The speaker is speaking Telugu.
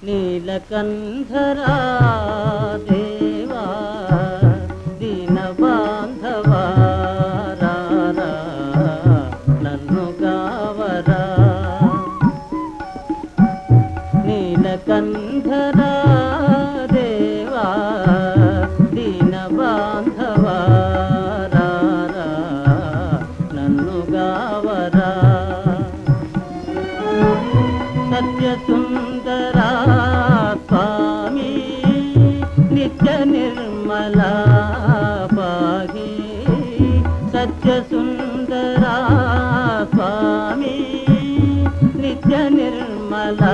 నీలకంఠరా దేవా దీన బాంధవా రారా నన్ను గావరా నీలకంఠరా దేవా దీన బాంధవా రారా నన్ను గావరా సత్యసుందరా స్వామి నిత్య నిర్మలా పాహి సత్యసుందరా స్వామి నిత్య నిర్మలా